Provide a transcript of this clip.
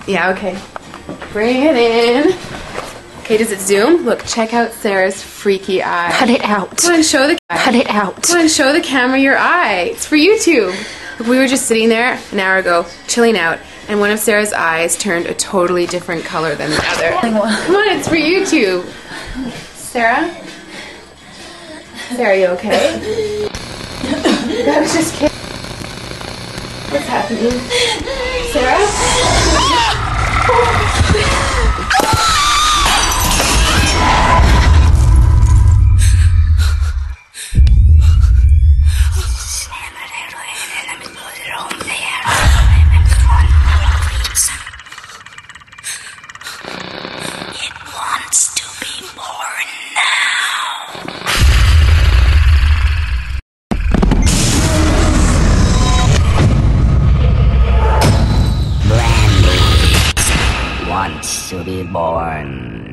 Yeah, okay. Bring it in. Okay, does it zoom? Look, check out Sarah's freaky eye. Cut it out. Come on, show the Cut it out. Come on, show the camera your eye. It's for YouTube. Look, we were just sitting there an hour ago, chilling out, and one of Sarah's eyes turned a totally different color than the other. Come on, it's for YouTube. Sarah? Sarah, you okay? That was just kidding. What's happening? Sarah? Wants to be born